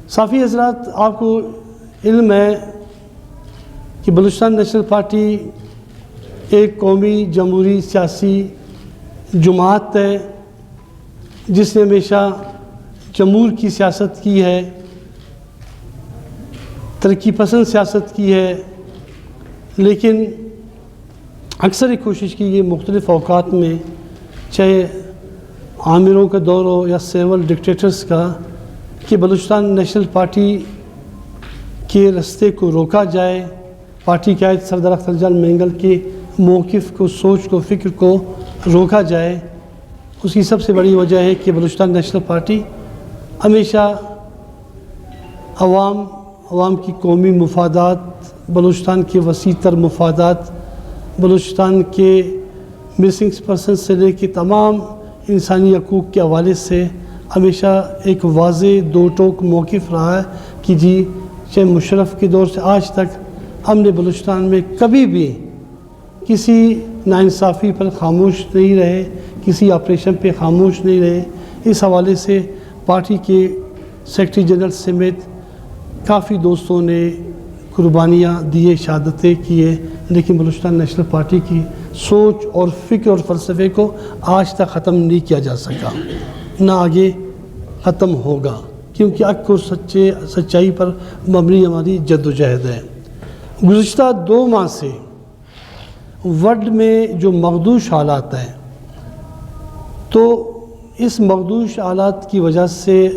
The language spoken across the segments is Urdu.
صافی حضرات، آپ کو علم ہے کہ بلوچستان نیشنل پارٹی ایک قومی جمہوری سیاسی جماعت ہے جس نے ہمیشہ جمہور کی سیاست کی ہے، ترقی پسند سیاست کی ہے، لیکن اکثر یہ کوشش کی گئی مختلف اوقات میں، چاہے عامروں کا دور ہو یا سیول ڈکٹیٹرز کا، کہ بلوچستان نیشنل پارٹی کے راستے کو روکا جائے، پارٹی قائد سردار اختر جان مینگل کے موقف کو، سوچ کو، فکر کو روکا جائے۔ اس کی سب سے بڑی وجہ ہے کہ بلوچستان نیشنل پارٹی ہمیشہ عوام کی قومی مفادات، بلوچستان کے وسیع تر مفادات، بلوچستان کے مسنگ پرسن سے لے کے تمام انسانی حقوق کے حوالے سے ہمیشہ ایک واضح دو ٹوک موقف رہا ہے کہ جی، چاہے مشرف کے دور سے آج تک ہم نے بلوچستان میں کبھی بھی کسی ناانصافی پر خاموش نہیں رہے، کسی آپریشن پہ خاموش نہیں رہے۔ اس حوالے سے پارٹی کے سیکرٹری جنرل سمیت کافی دوستوں نے قربانیاں دیے، شہادتیں کیے، لیکن بلوچستان نیشنل پارٹی کی سوچ اور فکر اور فلسفے کو آج تک ختم نہیں کیا جا سکا، نہ آگے ختم ہوگا، کیونکہ حق اور سچائی پر مبنی ہماری جد و جہد ہے۔ گزشتہ 2 ماہ سے ورلڈ میں جو مخدوش حالات ہیں، تو اس مخدوش حالات کی وجہ سے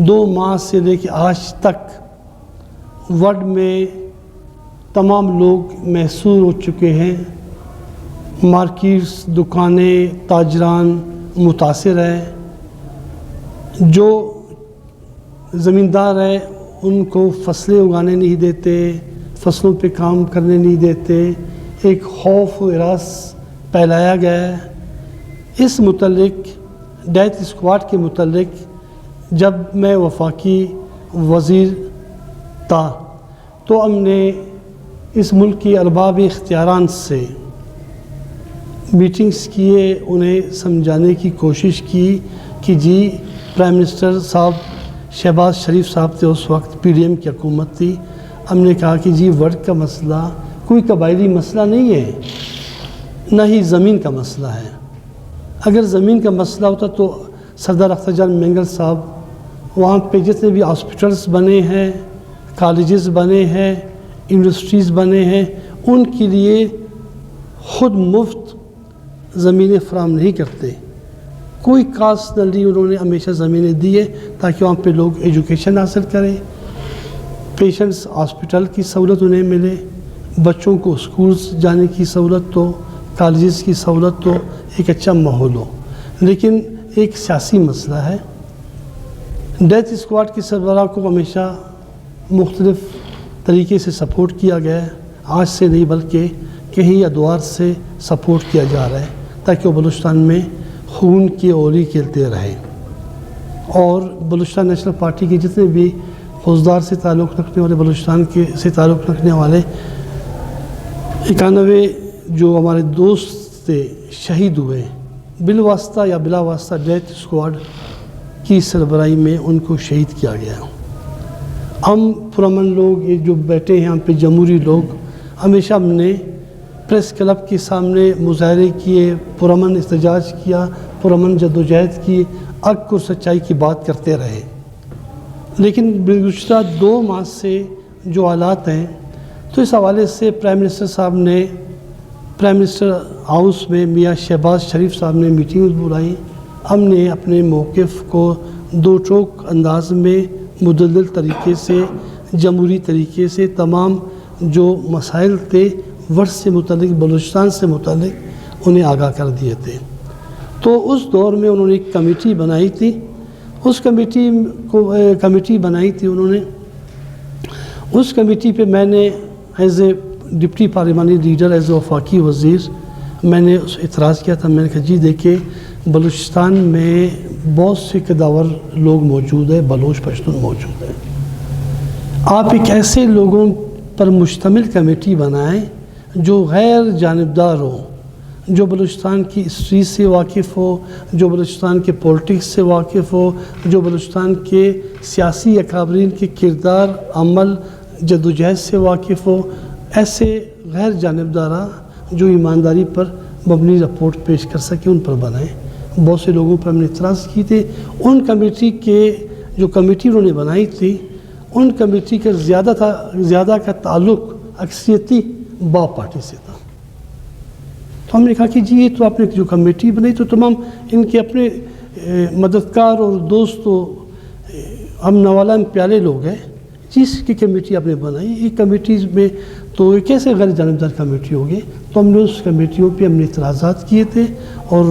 2 ماہ سے لے کے آج تک ورلڈ میں تمام لوگ محصور ہو چکے ہیں، مارکیٹس، دکانیں، تاجران متاثر ہیں، جو زمیندار ہیں ان کو فصلیں اگانے نہیں دیتے، فصلوں پہ کام کرنے نہیں دیتے، ایک خوف و ہراس پھیلایا گیا ہے۔ اس متعلق ڈیتھ اسکواڈ کے متعلق جب میں وفاقی وزیر تھا تو ہم نے اس ملک کے ارباب اختیاران سے میٹنگز کیے، انہیں سمجھانے کی کوشش کی کہ جی، پرائم منسٹر صاحب شہباز شریف صاحب تھے اس وقت، پی ڈی ایم کی حکومت تھی۔ ہم نے کہا کہ جی، ورڈ کا مسئلہ کوئی قبائلی مسئلہ نہیں ہے، نہ ہی زمین کا مسئلہ ہے۔ اگر زمین کا مسئلہ ہوتا تو سردار اختر جان مینگل صاحب وہاں پہ جتنے بھی ہاسپٹلس بنے ہیں، کالجز بنے ہیں، یونیورسٹیز بنے ہیں، ان کے لیے خود مفت زمینیں فراہم نہیں کرتے، کوئی کاسٹ نہ لی، انہوں نے ہمیشہ زمینیں دی ہے تاکہ وہاں پہ لوگ ایجوکیشن حاصل کریں، پیشنٹس ہاسپٹل کی سہولت انہیں ملے، بچوں کو اسکولس جانے کی سہولت ہو، کالجز کی سہولت ہو، ایک اچھا ماحول ہو۔ لیکن ایک سیاسی مسئلہ ہے۔ ڈیتھ اسکواڈ کے سربراہ کو ہمیشہ مختلف طریقے سے سپورٹ کیا گیا ہے، آج سے نہیں بلکہ کئی ادوار سے سپورٹ کیا جا رہا ہے تاکہ وہ بلوچستان میں خون کی ہولی کھیلتے رہے، اور بلوچستان نیشنل پارٹی کے جتنے بھی حوزدار سے تعلق رکھنے والے، بلوچستان کے سے تعلق رکھنے والے 91 جو ہمارے دوست تھے شہید ہوئے، بالواسطہ یا بلا واسطہ ڈیتھ اسکواڈ کی سربراہی میں ان کو شہید کیا گیا۔ ہم پرامن لوگ، یہ جو بیٹھے ہیں ہم پہ جمہوری لوگ، ہمیشہ ہم نے پریس کلب کے سامنے مظاہرے کیے، پرامن احتجاج کیا، پرامن جدوجہد کی، حق اور سچائی کی بات کرتے رہے۔ لیکن گزشتہ 2 ماہ سے جو حالات ہیں، تو اس حوالے سے پرائم منسٹر صاحب نے پرائم منسٹر ہاؤس میں میاں شہباز شریف صاحب نے میٹنگ بلائی۔ ہم نے اپنے موقف کو 2 ٹوک انداز میں مدلل طریقے سے، جمہوری طریقے سے تمام جو مسائل تھے ورڈ سے متعلق، بلوچستان سے متعلق، انہیں آگاہ کر دیے تھے۔ تو اس دور میں انہوں نے ایک کمیٹی بنائی تھی، اس کمیٹی بنائی تھی انہوں نے، اس کمیٹی پہ میں نے ایز اے ڈپٹی پارلیمانی لیڈر، ایز اے وفاقی وزیر، میں نے اعتراض کیا تھا۔ میں نے کہا جی دیکھیں، بلوچستان میں بہت سے قداور لوگ موجود ہیں، بلوچ پشتون موجود ہیں، آپ ایک ایسے لوگوں پر مشتمل کمیٹی بنائیں جو غیر جانبدار ہو، جو بلوچستان کی ہسٹری سے واقف ہو، جو بلوچستان کے پولیٹکس سے واقف ہو، جو بلوچستان کے سیاسی اکابرین کے کردار، عمل، جدوجہد سے واقف ہو، ایسے غیر جانبدارہ جو ایمانداری پر مبنی رپورٹ پیش کر سکے ان پر بنائیں۔ بہت سے لوگوں پر ہم نے اعتراض کی تھے، ان کمیٹی کے جو کمیٹی انہوں نے بنائی تھی ان کمیٹی کا زیادہ کا تعلق اکثریتی با پارٹی سے تھا۔ تو ہم نے کہا کہ جی یہ تو آپ نے جو کمیٹی بنائی تو تمام ان کے اپنے مددگار اور دوست تو ہم نوالا پیارے لوگ ہیں، جس کی کمیٹی آپ نے بنائی، یہ کمیٹیز میں تو کیسے غیر جانبدار کمیٹی ہوگی؟ تو ہم نے اس کمیٹیوں پہ ہم نے اعتراضات کیے تھے اور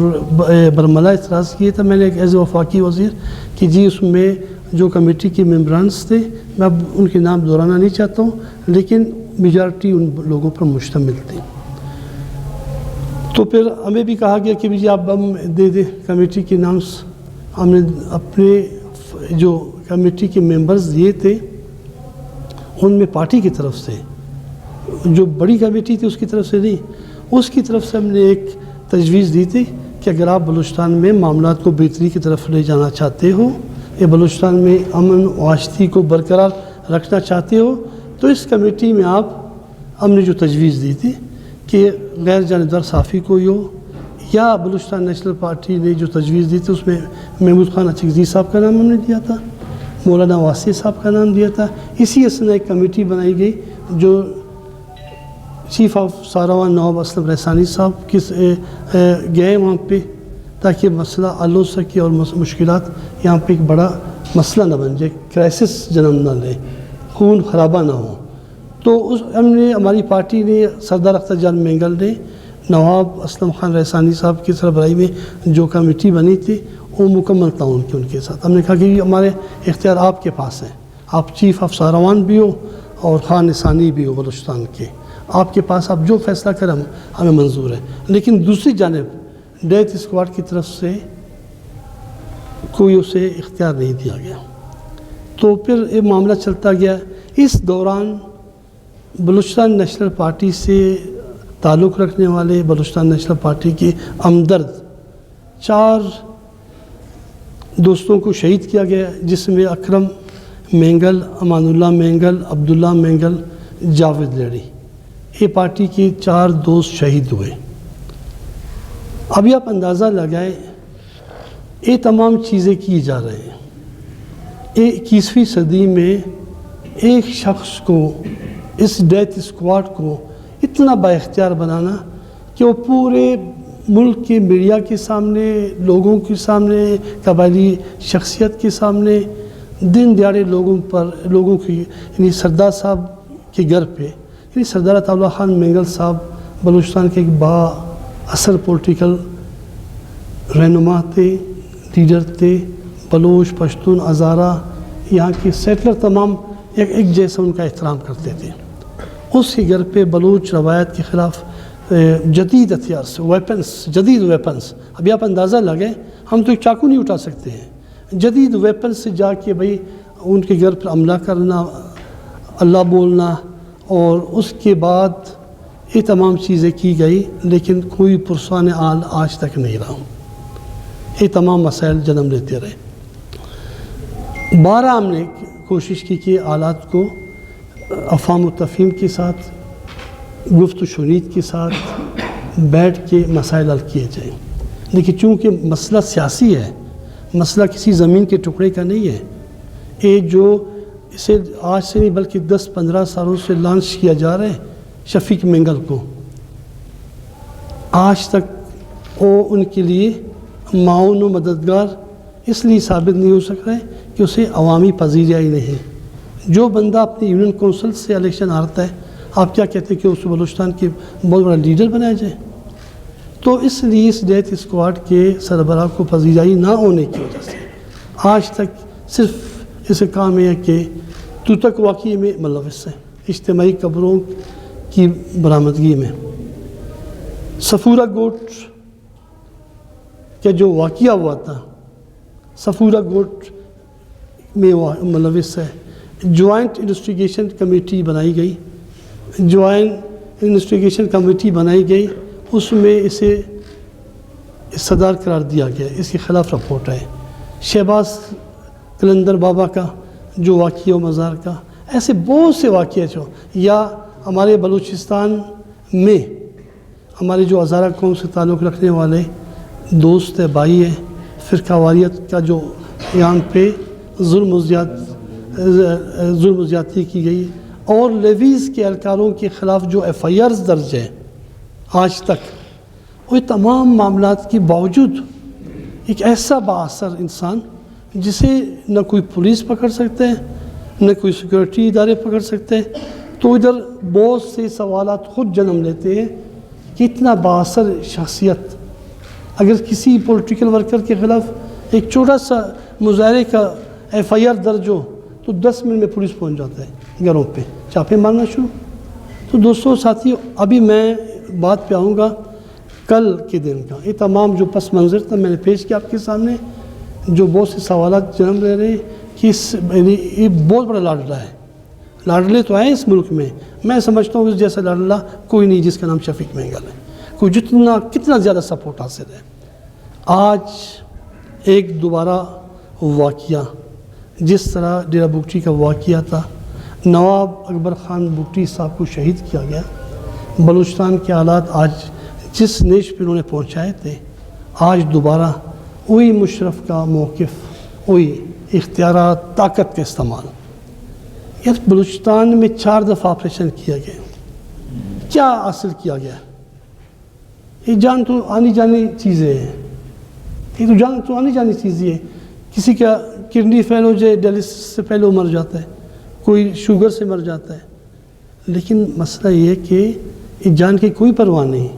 برملا اعتراض کیے تھے میں نے ایز اے وفاقی وزیر کہ جی اس میں جو کمیٹی کے ممبرانس تھے، میں اب ان کے نام دہرانا نہیں چاہتا ہوں، لیکن میجارٹی ان لوگوں پر مشتمل تھی۔ تو پھر ہمیں بھی کہا گیا کہ جی آپ ہم دے دیں کمیٹی کے نامس۔ ہم نے اپنے جو کمیٹی کے ممبرز دیے تھے ان میں پارٹی کی طرف سے، جو بڑی کمیٹی تھی اس کی طرف سے نہیں، اس کی طرف سے ہم نے ایک تجویز دی تھی کہ اگر آپ بلوچستان میں معاملات کو بہتری کی طرف لے جانا چاہتے ہو یا بلوچستان میں امن و آشتی کو برقرار رکھنا چاہتے ہو تو اس کمیٹی میں آپ، ہم نے جو تجویز دی تھی کہ غیر جانبدار صحافی کوئی ہو، یا بلوچستان نیشنل پارٹی نے جو تجویز دی تھی اس میں محمود خان اچکزئی صاحب کا نام ہم نے دیا تھا، مولانا واسع صاحب کا نام دیا تھا۔ اسی اسنا ایک کمیٹی بنائی گئی جو چیف آف ساروان نواب اسلم رحسانی صاحب گئے وہاں پہ تاکہ مسئلہ حل ہو سکے اور مشکلات یہاں پہ ایک بڑا مسئلہ نہ بن جائے، کرائسس جنم نہ لے، خون خرابہ نہ ہو۔ تو ہم نے، ہماری پارٹی نے، سردار اختر جان مینگل نے نواب اسلم خان رحسانی صاحب کی سربراہی میں جو کمیٹی بنی تھی وہ مکمل تعاون کی ان کے ساتھ۔ ہم نے کہا کہ ہمارے اختیار آپ کے پاس ہیں، آپ چیف آف ساروان بھی ہو اور خان نسانی بھی ہو بلوچستان کے، آپ کے پاس آپ جو فیصلہ کریں ہمیں منظور ہے۔ لیکن دوسری جانب ڈیتھ اسکواڈ کی طرف سے کوئی اسے اختیار نہیں دیا گیا۔ تو پھر یہ معاملہ چلتا گیا۔ اس دوران بلوچستان نیشنل پارٹی سے تعلق رکھنے والے، بلوچستان نیشنل پارٹی کے ہمدرد 4 دوستوں کو شہید کیا گیا، جس میں اکرم مینگل، امان اللہ مینگل، عبداللہ مینگل، جاوید لیڑی، یہ پارٹی کے 4 دوست شہید ہوئے۔ ابھی آپ اندازہ لگائیں یہ تمام چیزیں کی جا رہے ہیں۔ 21ویں صدی میں ایک شخص کو، اس ڈیتھ اسکواڈ کو اتنا با اختیار بنانا کہ وہ پورے ملک کے میڈیا کے سامنے، لوگوں کے سامنے، قبائلی شخصیت کے سامنے، دن دیہڑے لوگوں کی، یعنی سردار صاحب کے گھر پہ، یعنی سردار عطا اللہ خان مینگل صاحب بلوچستان کے ایک با اثر پولیٹیکل رہنما تھے، لیڈر تھے، بلوچ، پشتون، ہزارہ، یہاں کے سیٹلر تمام ایک جیسا ان کا احترام کرتے تھے۔ اس کے گھر پہ بلوچ روایت کے خلاف جدید ہتھیار سے جدید ویپنس، ابھی آپ اندازہ لگیں ہم تو ایک چاقو نہیں اٹھا سکتے ہیں، جدید ویپنس سے جا کے بھئی ان کے گھر پر حملہ کرنا، اللہ بولنا، اور اس کے بعد یہ تمام چیزیں کی گئی، لیکن کوئی پرسان آل آج تک نہیں رہا۔ یہ تمام مسائل جنم لیتے رہے۔ 12 ہم نے کوشش کی کہ آلات کو افہام و تفہیم کے ساتھ، گفت و شنید کے ساتھ بیٹھ کے مسائل حل کیے جائیں، لیکن چونکہ مسئلہ سیاسی ہے، مسئلہ کسی زمین کے ٹکڑے کا نہیں ہے، یہ جو اسے آج سے نہیں بلکہ 10-15 سالوں سے لانچ کیا جا رہا ہے شفیق مینگل کو، آج تک وہ ان کے لیے معاون و مددگار اس لیے ثابت نہیں ہو سک رہا ہے کہ اسے عوامی پذیرائی نہیں۔ جو بندہ اپنی یونین کونسل سے الیکشن ہارتا ہے، آپ کیا کہتے ہیں کہ اسے بلوچستان کے بہت بڑا لیڈر بنایا جائے؟ تو اس لیے اس ڈیتھ اسکواڈ کے سربراہ کو پذیرائی نہ ہونے کی وجہ سے آج تک صرف اسے کام ہے کہ توتک واقعے میں ملوث ہے، اجتماعی قبروں کی برآمدگی میں۔ صفورہ گوٹ کا جو واقعہ ہوا تھا، صفورہ گوٹ میں ملوث ہے۔ جوائنٹ انویسٹیگیشن کمیٹی بنائی گئی، اس میں اسے صدر قرار دیا گیا، اس کے خلاف رپورٹ ہے۔ شہباز قلندر بابا کا جو واقعہ و مزار کا، ایسے بہت سے واقعے جو، یا ہمارے بلوچستان میں ہمارے جو ہزارہ قوم سے تعلق رکھنے والے دوست ہے، بھائی ہیں، فرقہ واریت کا جو یہاں پہ ظلم و زیادتی کی گئی، اور لیویز کے اہلکاروں کے خلاف جو ایف آئی آرز درج ہیں آج تک، وہ تمام معاملات کے باوجود ایک ایسا بااثر انسان جسے نہ کوئی پولیس پکڑ سکتے ہیں، نہ کوئی سیکورٹی ادارے پکڑ سکتے ہیں، تو ادھر بہت سے سوالات خود جنم لیتے ہیں کہ اتنا بااثر شخصیت اگر کسی پولیٹیکل ورکر کے خلاف ایک چھوٹا سا مظاہرے کا ایف آئی آر درج ہو تو 10 منٹ میں پولیس پہنچ جاتا ہے گھروں پہ، چھاپے مارنا شروع۔ تو دوستوں ساتھیوں، ابھی میں بات پہ آؤں گا کل کے دن کا، یہ تمام جو پس منظر تھا میں نے پیش کیا آپ کے سامنے، جو بہت سے سوالات جنم لے رہے ہیں کہ یہ بہت بڑا لاڈلا ہے، لاڈلے تو ہیں اس ملک میں سمجھتا ہوں اس جیسا لاڈلا کوئی نہیں جس کا نام شفیق مہنگل ہے، کوئی کتنا زیادہ سپورٹ حاصل ہے۔ آج ایک دوبارہ واقعہ، جس طرح ڈیرہ بگٹی کا واقعہ تھا، نواب اکبر خان بگٹی صاحب کو شہید کیا گیا، بلوچستان کے حالات آج جس نیش پہ انہوں نے پہنچائے تھے، آج دوبارہ وہی مشرف کا موقف، وہی اختیارات، طاقت کا استعمال۔ یار بلوچستان میں 4 دفعہ آپریشن کیا گیا، کیا حاصل کیا گیا؟ یہ جان تو آنی جانی چیزیں ہیں، یہ تو جان تو آنی جانی چیزیں ہیں۔ کسی کا کڈنی فیل ہو جائے، ڈائلسس سے پہلے وہ مر جاتا ہے، کوئی شوگر سے مر جاتا ہے، لیکن مسئلہ یہ ہے کہ یہ جان کی کوئی پرواہ نہیں،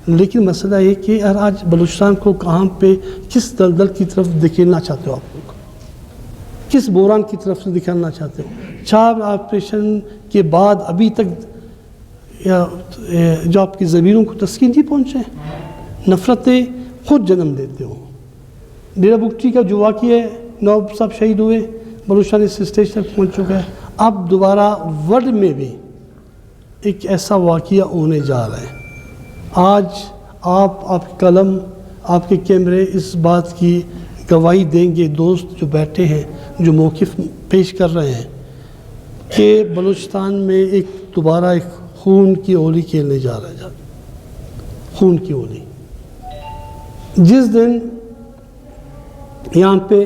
لیکن مسئلہ یہ کہ آج بلوچستان کو کہاں پہ کس دلدل کی طرف دھکیلنا چاہتے ہو آپ لوگ، کس بحران کی طرف سے دکھانا چاہتے ہو؟ 4 آپریشن کے بعد ابھی تک جو آپ کی ضمیروں کو تسکین نہیں پہنچے، نفرتیں خود جنم دیتے ہو۔ ڈیرہ بگٹی کا جو واقعہ ہے، نواب صاحب شہید ہوئے، بلوچستان اس اسٹیج تک پہنچ چکا ہے، اب دوبارہ ورلڈ میں بھی ایک ایسا واقعہ ہونے جا رہا ہے۔ آج آپ کے قلم، آپ کے کیمرے اس بات کی گواہی دیں گے، دوست جو بیٹھے ہیں، جو موقف پیش کر رہے ہیں، کہ بلوچستان میں ایک دوبارہ ایک خون کی ہولی کھیلنے جا رہا ہے، خون کی ہولی۔ جس دن یہاں پہ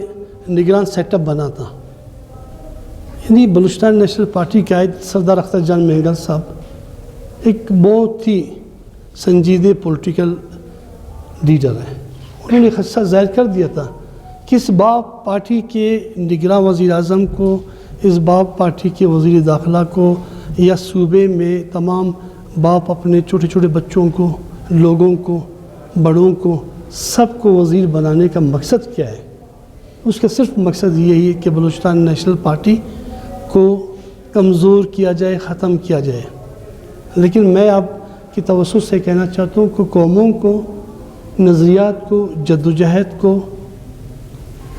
نگران سیٹ اپ بنا تھا، یعنی بلوچستان نیشنل پارٹی کے قائد سردار اختر جان مہنگل صاحب ایک بہت ہی سنجیدہ پولیٹیکل لیڈر ہے، انہوں نے خدشہ ظاہر کر دیا تھا کہ اس باپ پارٹی کے نگراں وزیر اعظم کو، اس باپ پارٹی کے وزیر داخلہ کو، یا صوبے میں تمام باپ اپنے چھوٹے چھوٹے بچوں کو، لوگوں کو، بڑوں کو، سب کو وزیر بنانے کا مقصد کیا ہے؟ اس کا صرف مقصد یہی ہے کہ بلوچستان نیشنل پارٹی کو کمزور کیا جائے، ختم کیا جائے۔ لیکن میں آپ کی توسط سے کہنا چاہتا ہوں کہ قوموں کو، نظریات کو، جدوجہد کو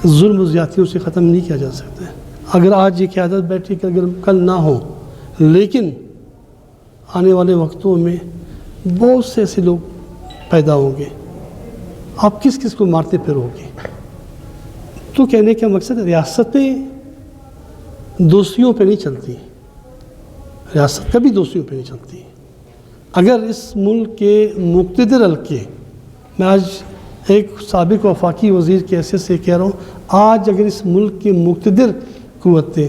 ظلم و زیادتیوں سے ختم نہیں کیا جا سکتا ہے۔ اگر آج یہ قیادت بیٹھی کہ اگر کل نہ ہو، لیکن آنے والے وقتوں میں بہت سے ایسے لوگ پیدا ہوں گے، آپ کس کس کو مارتے پھرو گے؟ تو کہنے کا مقصد ریاستیں دوستیوں پہ نہیں چلتی، ریاست کبھی دوستیوں پہ نہیں چلتی۔ اگر اس ملک کے مقتدر حلقے، میں آج ایک سابق وفاقی وزیر کی حیثیت سے کہہ رہا ہوں، آج اگر اس ملک کے مقتدر قوتیں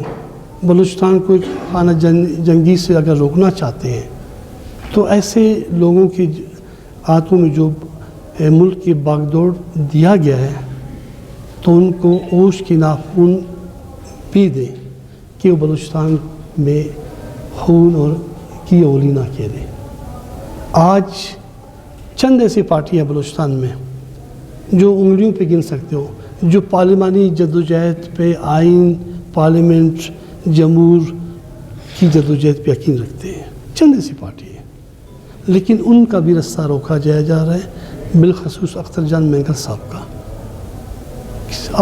بلوچستان کو ایک خانہ جنگی سے اگر روکنا چاہتے ہیں، تو ایسے لوگوں کے ہاتھوں میں جو ملک کی باغ دوڑ دیا گیا ہے، تو ان کو اوش کی ناخون بھی دیں کہ وہ بلوچستان میں خون اور کی ہولی نہ کھیلے۔ آج چند ایسی پارٹیاں بلوچستان میں جو انگلیوں پہ گن سکتے ہو، جو پارلیمانی جدوجہد پہ، آئین، پارلیمنٹ، جمہور کی جدوجہد پہ یقین رکھتے ہیں، چند ایسی پارٹی ہیں، لیکن ان کا بھی رستہ روکا جا رہا ہے، بالخصوص اختر جان مہنگل صاحب کا۔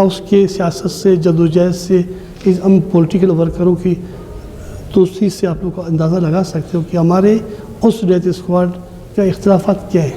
اس کے سیاست سے، جدوجہد سے، اس ہم پولیٹیکل ورکروں کی دوستی سے آپ لوگ کو اندازہ لگا سکتے ہو کہ ہمارے اس ڈیتھ اسکواڈ کا اختلافات کیا ہے،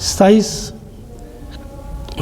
27